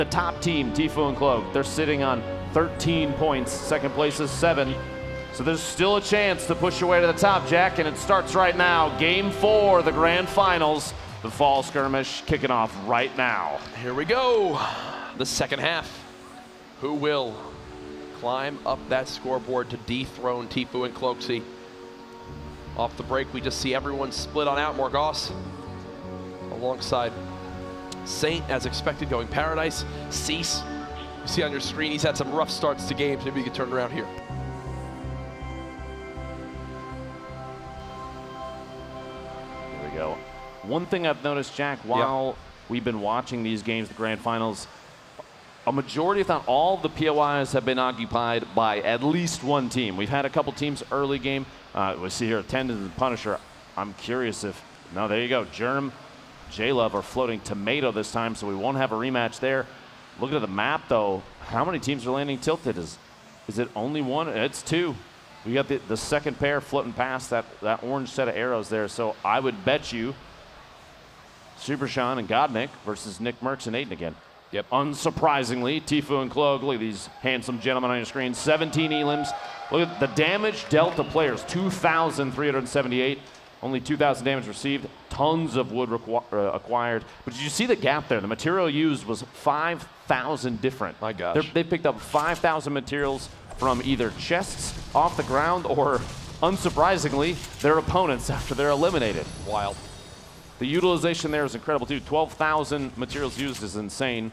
The top team, Tfue and Cloak, they're sitting on 13 points. Second place is 7. So there's still a chance to push your way to the top, Jack, and it starts right now. Game 4, the grand finals. The Fall Skirmish kicking off right now. Here we go. The second half. Who will climb up that scoreboard to dethrone Tfue and Cloaksy? Off the break, we just see everyone split on out. Morgoss alongside Saint, as expected, going Paradise. Cease, you see on your screen, he's had some rough starts to games. Maybe you can turn around here. There we go. One thing I've noticed, Jack, while we've been watching these games, the grand finals, a majority, if not all, of the POIs have been occupied by at least one team. We've had a couple teams early game. We see here Attendant and Punisher. I'm curious if, no, there you go. Germ, J-Love are floating Tomato this time, so we won't have a rematch there. Looking at the map, though, how many teams are landing tilted? Is it only one? It's 2. We got the second pair floating past that orange set of arrows there, so I would bet you Super Sean and Godnick versus Nick Merckx and Aiden again. Yep. Unsurprisingly, Tfue and Cloak, look at these handsome gentlemen on your screen. 17 elims. Look at the damage dealt to players, 2,378. Only 2,000 damage received. Tons of wood acquired. But did you see the gap there? The material used was 5,000 different. My gosh. They picked up 5,000 materials from either chests off the ground or, unsurprisingly, their opponents after they're eliminated. Wild. The utilization there is incredible too. 12,000 materials used is insane,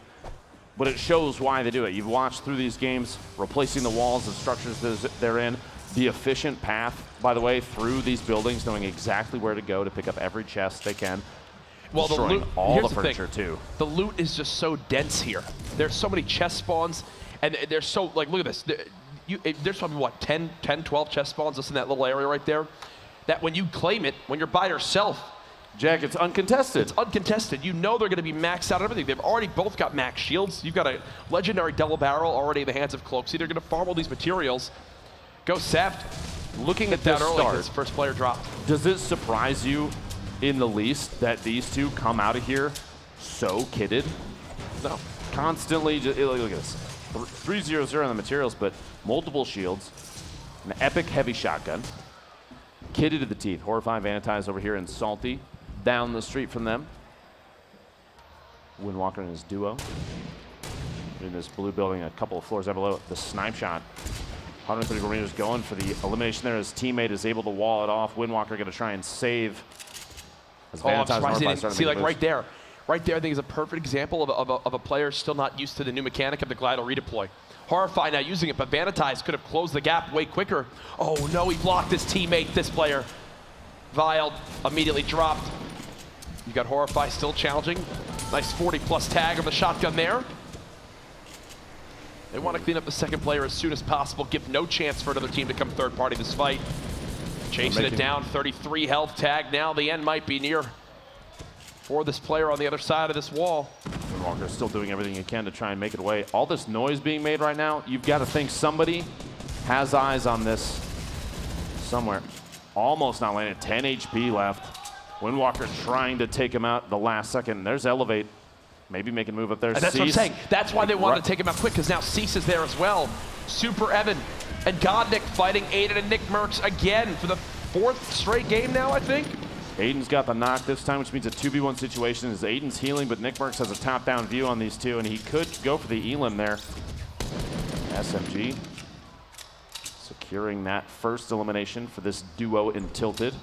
but it shows why they do it. You've watched through these games, replacing the walls and structures that they're in. The efficient path, by the way, through these buildings, knowing exactly where to go to pick up every chest they can. Well, the loot, all the furniture too. The loot is just so dense here. There's so many chest spawns, and they're so, like, look at this. There's probably, what, 10, 12 chest spawns just in that little area right there, that when you claim it, when you're by yourself, Jack, it's uncontested. It's uncontested. You know they're going to be maxed out on everything. They've already both got max shields. You've got a legendary double barrel already in the hands of Cloaksy. They're going to farm all these materials. Go Seft. Looking at this start, this first player dropped. Does it surprise you in the least that these two come out of here so kitted? No. Constantly, look at this. 3-0-0 on the materials, but multiple shields, an epic heavy shotgun, kitted to the teeth. Horrifying Vanitize over here in Salty, down the street from them. Windwalker and his duo in this blue building, a couple of floors down below. The snipe shot. 130 Rangers going for the elimination there. His teammate is able to wall it off. Windwalker going to try and save. As I'm surprised he didn't see, like, right there. Right there, I think is a perfect example of a player still not used to the new mechanic of the Glider redeploy. Horrify now using it, but Vanitize could have closed the gap way quicker. Oh no, he blocked his teammate, this player. Vile immediately dropped. You got Horrify still challenging. Nice 40+ tag on the shotgun there. They want to clean up the second player as soon as possible, give no chance for another team to come third party this fight. Chasing it down, 33 health tag. Now the end might be near for this player on the other side of this wall. Windwalker's still doing everything he can to try and make it away. All this noise being made right now, you've got to think somebody has eyes on this somewhere. Almost not landed, 10 HP left. Windwalker trying to take him out the last second. There's Elevate, maybe making a move up there. And that's what I'm saying. That's why they wanted to take him out quick, because now Cease is there as well. Super Evan and Godnick fighting Aiden and Nick Merckx again for the 4th straight game now, I think. Aiden's got the knock this time, which means a 2v1 situation as Aiden's healing, but Nick Merckx has a top-down view on these two, and he could go for the elim there. SMG securing that first elimination for this duo in Tilted.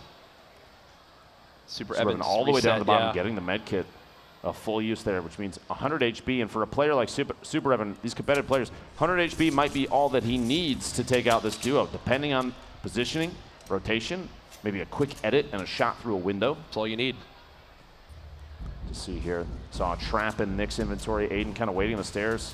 Super Evan all the way down the bottom, getting the med kit. A full use there, which means 100 HP, and for a player like Super Evan, these competitive players, 100 HP might be all that he needs to take out this duo, depending on positioning, rotation, maybe a quick edit and a shot through a window. That's all you need. To see here, saw a trap in Nick's inventory. Aiden kind of waiting on the stairs.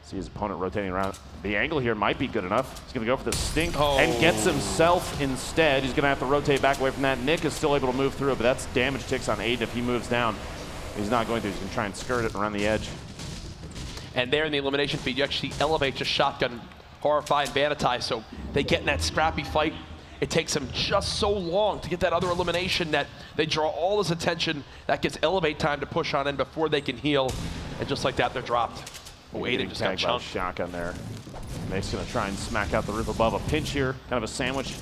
See his opponent rotating around. The angle here might be good enough. He's going to go for the stink and gets himself instead. He's going to have to rotate back away from that. Nick is still able to move through it, but that's damage ticks on Aiden if he moves down. He's not going to. He's going to try and skirt it around the edge. And there in the elimination feed, you actually elevate just shotgun, Horrify, and Vanitize, so they get in that scrappy fight. It takes them just so long to get that other elimination that they draw all this attention. That gives Elevate time to push on in before they can heal. And just like that, they're dropped. Oh, Aiden just got chunked. Shotgun there. Nick's gonna try and smack out the roof above. A pinch here, kind of a sandwich.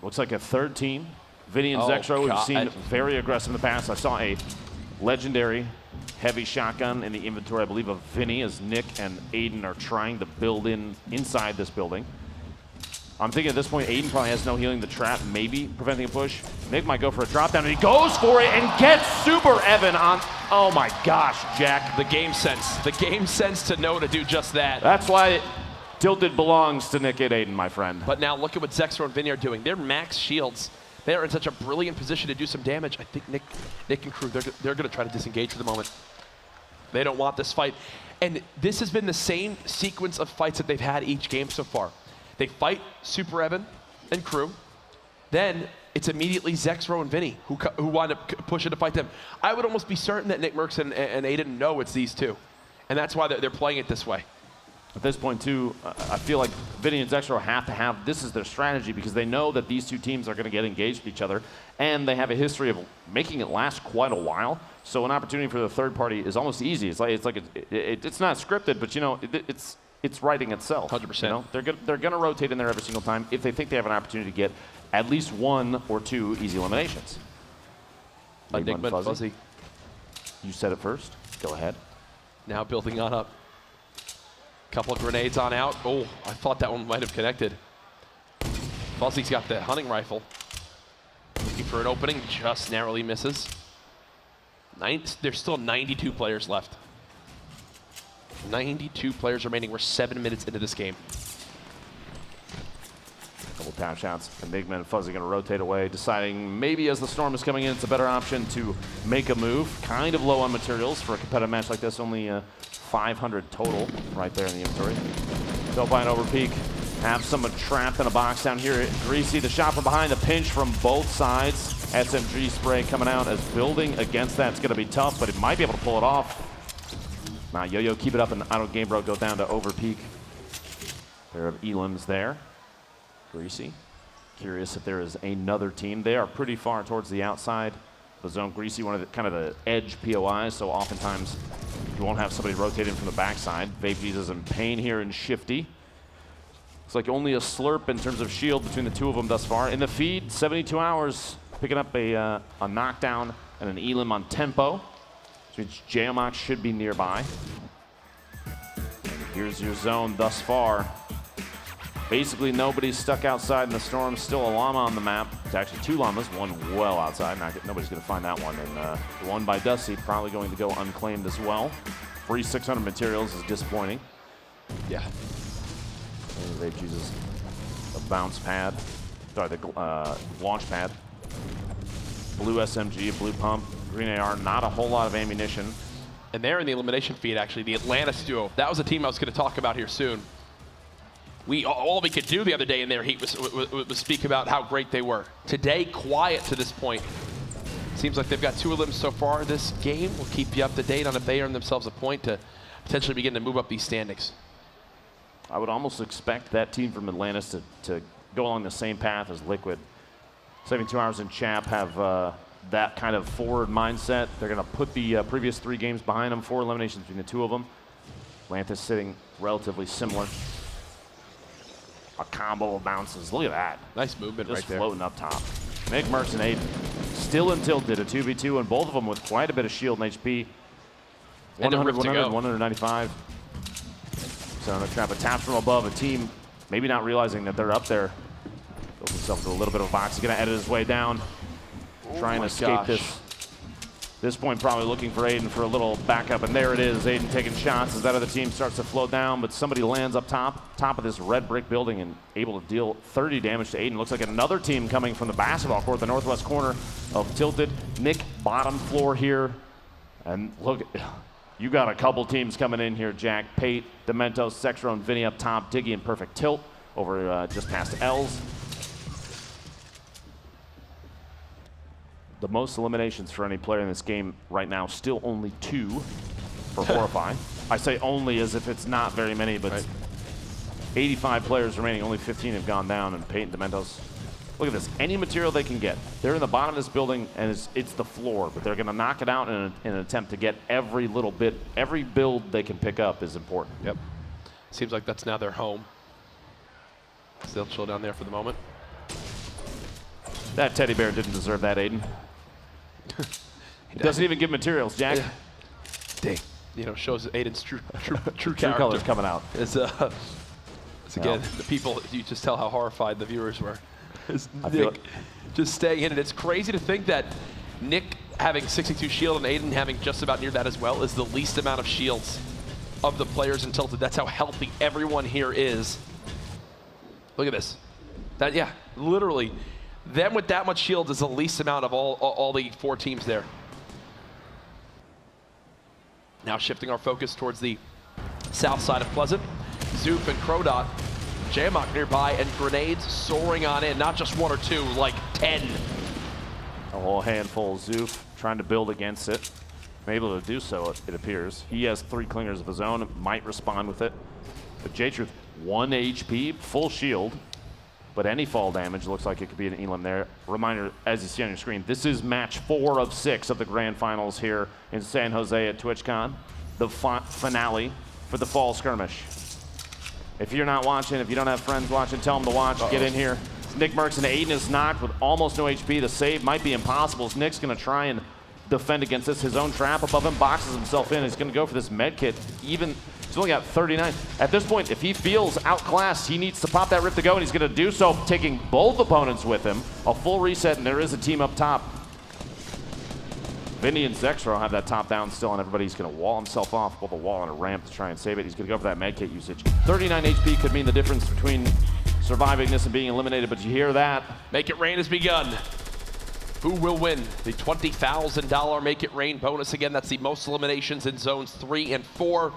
Looks like a third team. Vinny and Zexro, we've seen very aggressive in the past. I saw a legendary heavy shotgun in the inventory, I believe, of Vinny, as Nick and Aiden are trying to build inside this building. I'm thinking at this point, Aiden probably has no healing. The trap maybe preventing a push. Nick might go for a drop down, and he goes for it and gets Super Evan on. Oh my gosh, Jack. The game sense. The game sense to know to do just that. That's why Tilted belongs to Nick and Aiden, my friend. But now look at what Zexro and Vinny are doing. They're max shields. They are in such a brilliant position to do some damage. I think Nick and crew, they're going to try to disengage for the moment. They don't want this fight. And this has been the same sequence of fights that they've had each game so far. They fight Super Evan and crew. Then it's immediately Zexro and Vinny who wind up pushing to fight them. I would almost be certain that Nick Merckx and Aiden know it's these two. And that's why they're playing it this way. At this point, too, I feel like Vinny and Zexro have to have, this is their strategy, because they know that these two teams are going to get engaged with each other, and they have a history of making it last quite a while. So an opportunity for the third party is almost easy. It's not scripted, but you know, it's writing itself. 100%. You know? They're going to rotate in there every single time if they think they have an opportunity to get at least 1 or 2 easy eliminations. Enigma and Fuzzy. You said it first. Go ahead. Now building on up. Couple of grenades on out. Oh, I thought that one might have connected. Fuzzy's got the hunting rifle. Looking for an opening, just narrowly misses. There's still 92 players left. 92 players remaining. We're 7 minutes into this game. Couple tap shots. Enigma and Fuzzy going to rotate away, deciding maybe as the storm is coming in, it's a better option to make a move. Kind of low on materials for a competitive match like this. Only 500 total right there in the inventory. They'll find over peak. Have someone trapped in a box down here. Greasy, the shot from behind, the pinch from both sides. SMG spray coming out as building against that. It's going to be tough, but it might be able to pull it off. Now Yo-Yo, keep it up, and Auto Game Bro go down to over peak. Pair of elims there. Greasy. Curious if there is another team. They are pretty far towards the outside. The zone. Greasy, one of the kind of the edge POIs, so oftentimes you won't have somebody rotating from the backside. Vape Jesus in pain here and Shifty. It's like only a slurp in terms of shield between the two of them thus far. In the feed, 72 hours, picking up a knockdown and an elim on tempo, which means Geomox should be nearby. Here's your zone thus far. Basically, nobody's stuck outside in the storm. Still a llama on the map. It's actually 2 llamas, one well outside. Nobody's going to find that one. And the one by Dusty probably going to go unclaimed as well. Free 600 materials is disappointing. Yeah. They uses a bounce pad. Sorry, the launch pad. Blue SMG, blue pump, green AR. Not a whole lot of ammunition. And they're in the elimination feed, actually. The Atlantis duo. That was a team I was going to talk about here soon. All we could do the other day in their heat was speak about how great they were. Today, quiet to this point. Seems like they've got 2 of them so far this game. We'll keep you up to date on if they earn themselves a point to potentially begin to move up these standings. I would almost expect that team from Atlantis to go along the same path as Liquid. 72 Hours and Chap have that kind of forward mindset. They're going to put the previous 3 games behind them, 4 eliminations between the 2 of them. Atlantis sitting relatively similar. A combo of bounces. Look at that. Nice movement right there. Just floating up top. Nick Merckx and Aiden still in tilted, a 2v2, and both of them with quite a bit of shield and HP. 100, 100, 195. So on the trap, a tap from above, a team maybe not realizing that they're up there. Builds himself to a little bit of a box. He's going to edit his way down. Trying to escape this. This point, probably looking for Aiden for a little backup, and there it is. Aiden taking shots as that other team starts to float down, but somebody lands up top of this red brick building and able to deal 30 damage to Aiden. Looks like another team coming from the basketball court, the northwest corner of Tilted. Nick, bottom floor here, and look, you got a couple teams coming in here, Jack. Pate, Dementos, Zexro, and Vinny up top. Diggy in perfect tilt over just past L's. The most eliminations for any player in this game right now, still only 2 for Horrify. I say only as if it's not very many, but right. 85 players remaining, only 15 have gone down, and Pate and Dementos Look at this. Any material they can get. They're in the bottom of this building, and it's the floor, but they're going to knock it out in an attempt to get every little bit. Every build they can pick up is important. Yep. Seems like that's now their home. Still chill down there for the moment. That teddy bear didn't deserve that, Aiden. He doesn't even give materials, Jack. Yeah. Dang. You know, shows Aiden's true True character. colors coming out. It's again, the people, you just tell how horrified the viewers were. Nick just staying in it. It's crazy to think that Nick having 62 shield and Aiden having just about near that as well is the least amount of shields of the players in Tilted. That's how healthy everyone here is. Look at this. That, yeah, literally, them with that much shield is the least amount of all the 4 teams there. Now shifting our focus towards the south side of Pleasant. Zoop and Crodot, Jamok nearby, and grenades soaring on in. Not just 1 or 2, like 10. A whole handful. Zoop trying to build against it. Able to do so, it appears. He has 3 clingers of his own, might respond with it. But J-Truth, 1 HP, full shield. But any fall damage looks like it could be an Elam there. Reminder, as you see on your screen, this is match 4 of 6 of the grand finals here in San Jose at TwitchCon. The finale for the Fall Skirmish. If you're not watching, if you don't have friends watching, tell them to watch. Get in here. Nick Merckx and Aiden is knocked with almost no HP. The save might be impossible as Nick's going to try and defend against this. His own trap above him boxes himself in. He's going to go for this med kit. Even he's only got 39. At this point, if he feels outclassed, he needs to pop that rip to go, and he's going to do so, taking both opponents with him. A full reset, and there is a team up top. Vinny and Zexro have that top down still on everybody. He's going to wall himself off, both a wall and a ramp to try and save it. He's going to go for that med kit usage. 39 HP could mean the difference between surviving this and being eliminated, but you hear that. Make It Rain has begun. Who will win the $20,000 Make It Rain bonus? Again, that's the most eliminations in zones 3 and 4.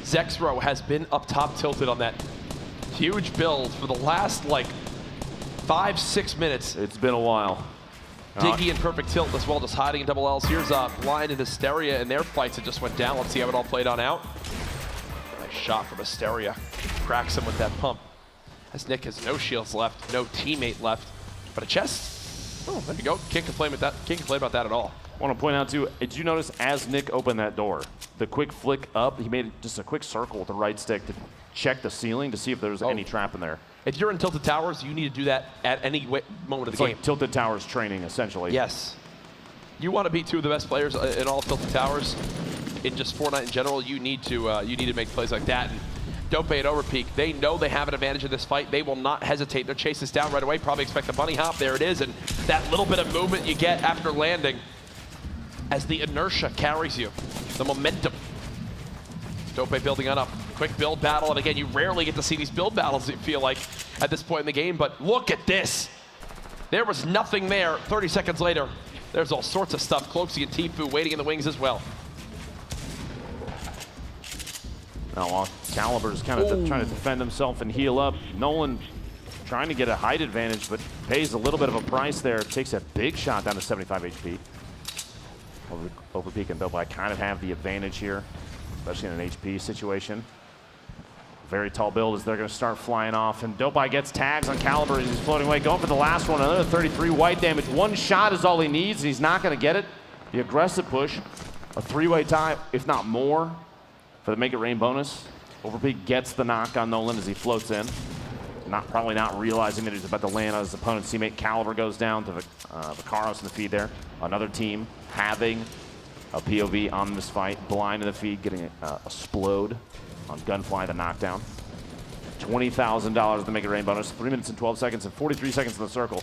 Zexro has been up top tilted on that huge build for the last, like, 5-6 minutes. It's been a while. Diggy in perfect tilt as well, just hiding in double L's. Here's Blind and Hysteria in their fights that just went down. Let's see how it all played on out. Nice shot from Hysteria. Cracks him with that pump. As Nick has no shields left, no teammate left, but a chest. Oh, there you go. Can't complain with that. Can't complain about that at all. I want to point out too, did you notice as Nick opened that door, the quick flick up, he made just a quick circle with the right stick to check the ceiling to see if there was any trap in there. If you're in Tilted Towers, you need to do that at any moment of the game. It's like Tilted Towers training, essentially. Yes. You want to be 2 of the best players in all of Tilted Towers. In just Fortnite in general, you need to make plays like that. And Dope and Overpeak, they know they have an advantage in this fight. They will not hesitate. They'll chase this down right away. Probably expect a bunny hop. There it is. And that little bit of movement you get after landing as the inertia carries you, the momentum. Dope building on up. Quick build battle, and again, you rarely get to see these build battles, you feel like, at this point in the game, but look at this. There was nothing there. 30 seconds later, there's all sorts of stuff. Cloaksy and Tfue waiting in the wings as well. Now, while Caliber's kind of trying to defend himself and heal up, Nolan trying to get a height advantage, but pays a little bit of a price there. Takes a big shot down to 75 HP. Overpeak and Dope kind of have the advantage here, especially in an HP situation. Very tall build as they're going to start flying off, and Dope gets tags on Caliber as he's floating away, going for the last one. Another 33 white damage. 1 shot is all he needs, and he's not going to get it. The aggressive push, a 3-way tie, if not more, for the Make It Rain bonus. Overpeak gets the knock on Nolan as he floats in. Probably not realizing that he's about to land on his opponent's teammate. Caliber goes down to Vicaros in the feed there. Another team having a POV on this fight. Blind in the feed, getting a explode on Gunfly, the knockdown. $20,000 to Make It Rain bonus. 3 minutes and 12 seconds and 43 seconds in the circle.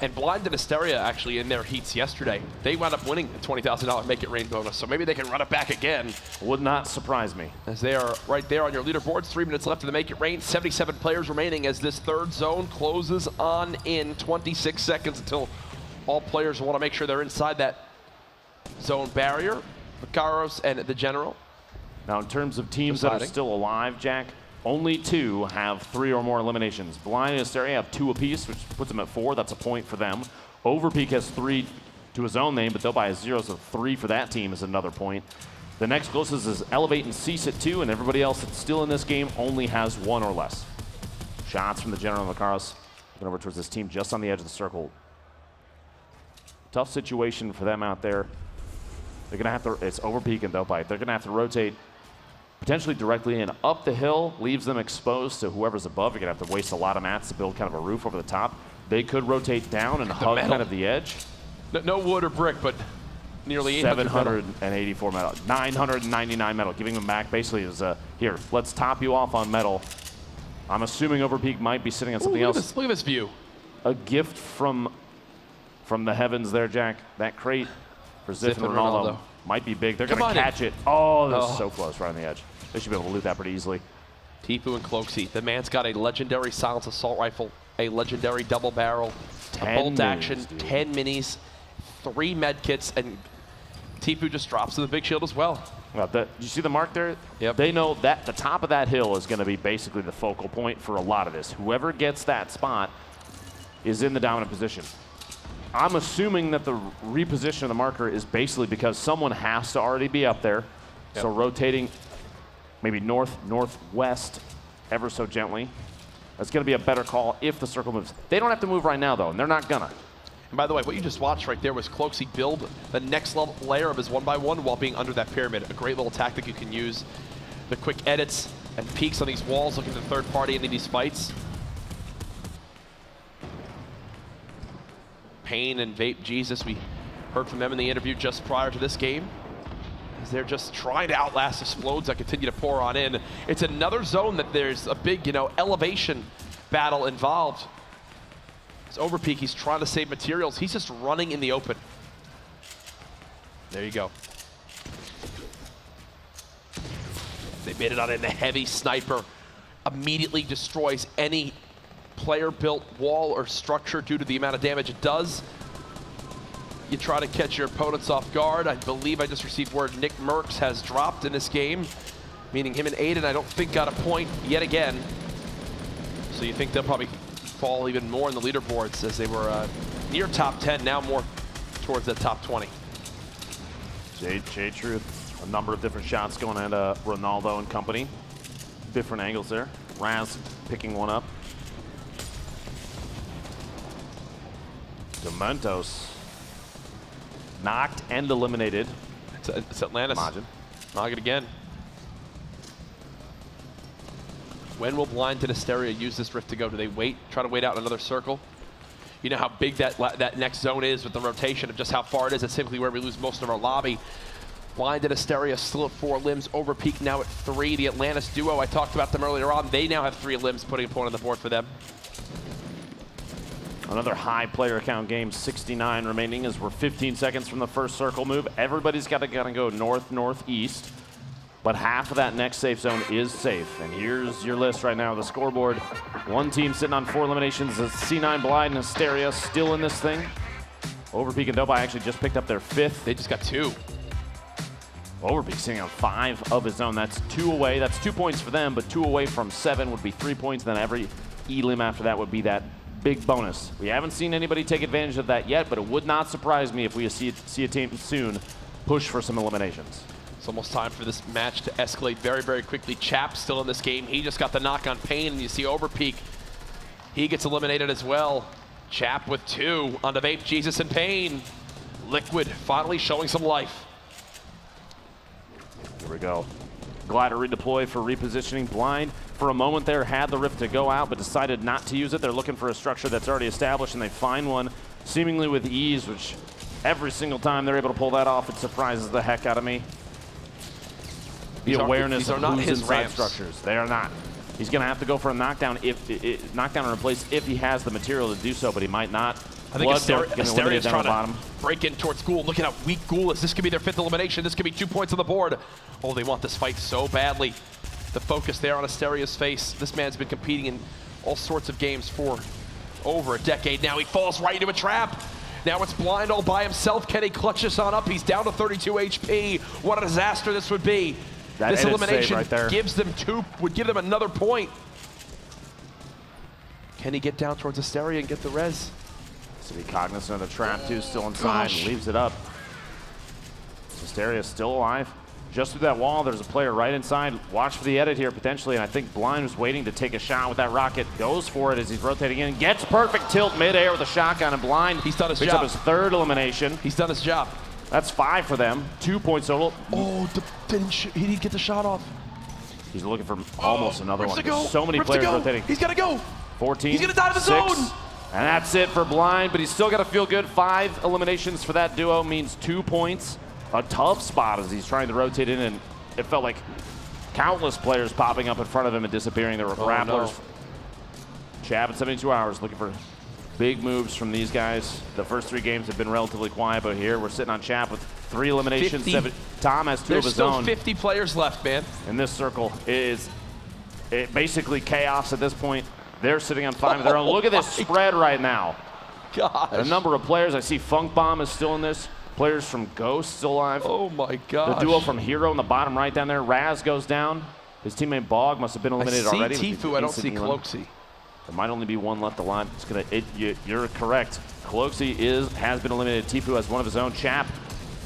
And Blind and Hysteria actually in their heats yesterday, they wound up winning the $20,000 Make It Rain bonus. So maybe they can run it back again. Would not surprise me. As they are right there on your leaderboards. 3 minutes left in the Make It Rain. 77 players remaining as this third zone closes on in. 26 seconds until all players want to make sure they're inside that zone barrier. Vicaros and the General. Now, in terms of teams that are still alive, Jack, only 2 have 3 or more eliminations. Blind and Hysteria have 2 apiece, which puts them at 4. That's a point for them. Overpeak has 3 to his own name, but they'll buy a 0, so 3 for that team is another point. The next closest is Elevate and Cease at 2, and everybody else that's still in this game only has 1 or less. Shots from the General and Vicaros. Looking over towards this team just on the edge of the circle. Tough situation for them out there. They're going to have to, it's overpeak and they'll bite. They're going to have to rotate potentially directly in. Up the hill leaves them exposed to whoever's above. You're going to have to waste a lot of mats to build kind of a roof over the top. They could rotate down and hug kind of the edge. No wood or brick, but nearly 784 metal. 999 metal. Giving them back basically is, here, let's top you off on metal. I'm assuming Overpeak might be sitting on something else. Look at this view. A gift from the heavens there, Jack. That crate for Ziff and Ronaldo might be big. They're going to catch it. Oh, this is so close right on the edge. They should be able to loot that pretty easily. Tfue and Cloakzy. The man's got a legendary silence assault rifle, a legendary double barrel, a bolt action, 10 minis, 3 med kits, and Tfue just drops to the big shield as well. Well, did you see the mark there? Yep. They know that the top of that hill is going to be basically the focal point for a lot of this. Whoever gets that spot is in the dominant position. I'm assuming that the reposition of the marker is basically because someone has to already be up there. Yep. So rotating maybe north, northwest ever so gently. That's going to be a better call if the circle moves. They don't have to move right now, though, and they're not going to. And by the way, what you just watched right there was Cloakzy build the next level layer of his 1x1 while being under that pyramid. A great little tactic you can use. The quick edits and peeks on these walls, looking at the third party in these fights. Pain and Vape Jesus, we heard from them in the interview just prior to this game. As they're just trying to outlast explodes that continue to pour on in. It's another zone that there's a big, elevation battle involved. It's Overpeak, he's trying to save materials. He's just running in the open. There you go. They made it on in. The heavy sniper immediately destroys any player-built wall or structure due to the amount of damage it does. You try to catch your opponents off guard. I believe I just received word Nick Merckx has dropped in this game, meaning him and Aiden, I don't think, got a point yet again. So you think they'll probably fall even more in the leaderboards as they were near top 10, now more towards the top 20. Jade Truth, a number of different shots going at Ronaldo and company. Different angles there. Raz picking one up. Dementos knocked and eliminated. It's Atlantis. Majin. Knock it again. When will Blind and Hysteria use this rift to go? Do they wait, try to wait out another circle? You know how big that next zone is with the rotation of just how far it is. It's simply where we lose most of our lobby. Blind and Hysteria still at 4 limbs. Overpeak now at 3. The Atlantis duo, I talked about them earlier on. They now have 3 limbs, putting a point on the board for them. Another high player count game, 69 remaining as we're 15 seconds from the first circle move. Everybody's got to go north, northeast, but half of that next safe zone is safe. And here's your list right now, the scoreboard. One team sitting on 4 eliminations, the C9 Blind and Hysteria still in this thing. Overpeak and Dobai actually just picked up their 5th. They just got 2. Overpeak sitting on 5 of his own. That's 2 away. That's 2 points for them, but 2 away from 7 would be 3 points. Then every E-lim after that would be that big bonus. We haven't seen anybody take advantage of that yet, but it would not surprise me if we see a team soon push for some eliminations. It's almost time for this match to escalate very, very quickly. Chap still in this game. He just got the knock on Pain, and you see Overpeak. He gets eliminated as well. Chap with 2 on the Vape Jesus and Pain. Liquid finally showing some life. Here we go. Glider redeploy for repositioning. Blind for a moment there had the rift to go out but decided not to use it. They're looking for a structure that's already established and they find one seemingly with ease, which every single time they're able to pull that off, it surprises the heck out of me. The awareness of who's inside structures. They are not. He's going to have to go for a knockdown knockdown and replace if he has the material to do so, but he might not. I think Asteria's trying to break in towards Ghoul. Look at how weak Ghoul is. This could be their 5th elimination. This could be 2 points on the board. Oh, they want this fight so badly. The focus there on Asteria's face. This man's been competing in all sorts of games for over a decade now. He falls right into a trap. Now it's Blind all by himself. Can he clutch this on up? He's down to 32 HP. What a disaster this would be. This elimination right gives them would give them another point. Can he get down towards Hysteria and get the res? To be cognizant of the trap too, still inside, and leaves it up. Hysteria still alive. just through that wall. There's a player right inside. Watch for the edit here potentially, and I think Blind was waiting to take a shot with that rocket. Goes for it as he's rotating in. Gets perfect tilt midair with a shotgun, and Blind He's done his picks job. up his third elimination. He's done his job. That's 5 for them. 2 points total. Oh, he didn't get the shot off. He's looking for almost another one. Go. So many players rotating. He's got to go. 14. He's going to die to the 6. zone. And that's it for Blind, but he's still got to feel good. 5 eliminations for that duo means 2 points. A tough spot as he's trying to rotate in, and it felt like countless players popping up in front of him and disappearing. There were grapplers. No. Chab at 72 hours looking for big moves from these guys. The first 3 games have been relatively quiet, but here we're sitting on Chab with 3 eliminations. 50. Tom has 2 of his There's own. still 50 players left, man. And this circle is basically chaos at this point. They're sitting on 5 of their own. Look at this spread right now. Gosh. The number of players. I see Funk Bomb is still in this. Players from Ghost still alive. Oh my gosh. The duo from Hero in the bottom right down there. Raz goes down. His teammate Bog must have been eliminated already. I see Tifu, I don't see Cloaksy. There might only be one left alive. It's gonna. You're correct. Cloaksy has been eliminated. Tifu has one of his own. Chap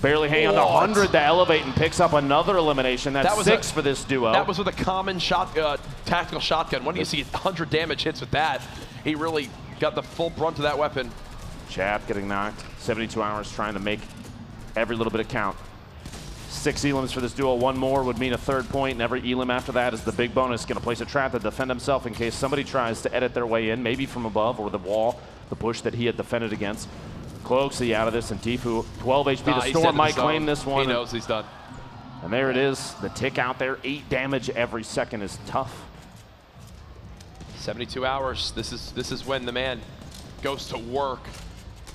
barely hanging on to 100 to elevate and picks up another elimination. That's 6 for this duo. That was with a common tactical shotgun. When do you see 100 damage hits with that? He really got the full brunt of that weapon. Chap getting knocked. 72 hours trying to make every little bit of count. 6 elims for this duo. 1 more would mean a 3rd point, and every elim after that is the big bonus. Going to place a trap to defend himself in case somebody tries to edit their way in, maybe from above or the wall, the bush that he had defended against. Cloaksy out of this, and Tifu, 12 HP. The Storm might claim this one. He knows he's done. And there it is. The tick out there. 8 damage every second is tough. 72 hours. This is when the man goes to work.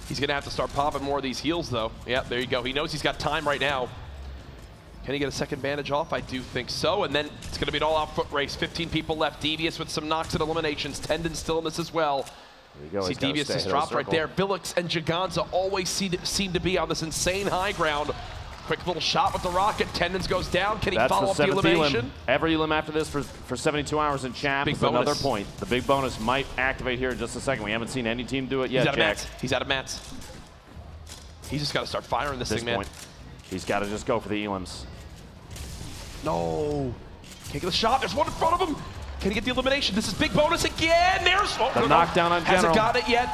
He's going to have to start popping more of these heals, though. Yeah, there you go. He knows he's got time right now. Can he get a second bandage off? I do think so. And then it's going to be an all-out foot race. 15 people left. Devious with some knocks and eliminations. Tendon still in this as well. There you go. See, Devious has dropped right there. Billix and Giganza always seem to be on this insane high ground. Quick little shot with the rocket. Tendons goes down. Can he follow up the elimination? Every elim after this for 72 hours in Chap is another point. The big bonus might activate here in just a second. We haven't seen any team do it yet, Jack. He's out of mats. He's just got to start firing this thing, man. He's got to just go for the elims. No. Can't get the shot. There's one in front of him. Can he get the elimination? This is big bonus again. There's the knockdown on General. Hasn't got it yet.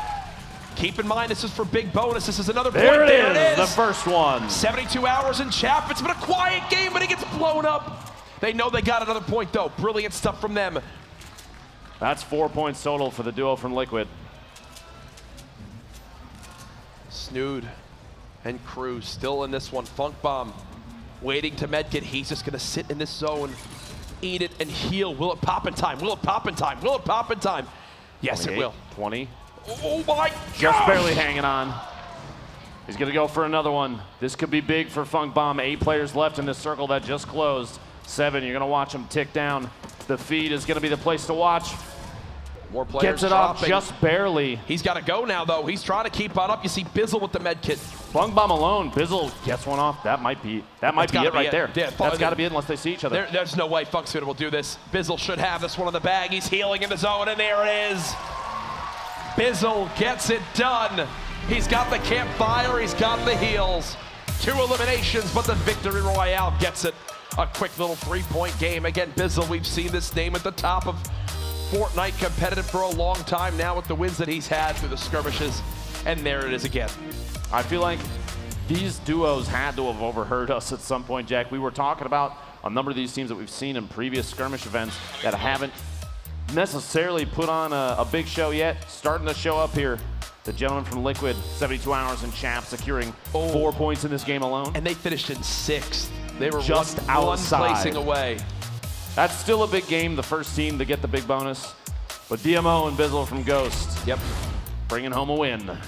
Keep in mind, this is for big bonus. This is another point. There it is. The first one. 72 hours in Chap. It's been a quiet game, but it gets blown up. They know they got another point, though. Brilliant stuff from them. That's 4 points total for the duo from Liquid. Snood and Crew still in this one. Funk Bomb waiting to medkit. He's just going to sit in this zone, eat it, and heal. Will it pop in time? Will it pop in time? Will it pop in time? Yes, it will. 20. Oh my God! Just barely hanging on. He's going to go for another one. This could be big for Funk Bomb. 8 players left in this circle that just closed. 7. You're going to watch them tick down. The feed is going to be the place to watch. More players Gets it off just barely. He's got to go now, though. He's trying to keep on up. You see Bizzle with the med kit. Funk Bomb alone. Bizzle gets one off. That might be it right there. Yeah, that's got to be it unless they see each other. There's no way Funk Snood will do this. Bizzle should have this one in the bag. He's healing in the zone, and there it is. Bizzle gets it done. He's got the campfire. He's got the heals. 2 eliminations, but the Victory Royale gets it. A quick little 3-point game. Again, Bizzle, we've seen this name at the top of Fortnite competitive for a long time now with the wins that he's had through the skirmishes. And there it is again. I feel like these duos had to have overheard us at some point, Jack. We were talking about a number of these teams that we've seen in previous skirmish events that haven't necessarily put on a big show yet. Starting to show up here. The gentleman from Liquid, 72 hours in Chap, securing 4 points in this game alone. And they finished in 6th. They were just one placing away. That's still a big game, the first team to get the big bonus. But DMO and Bizzle from Ghost, bringing home a win.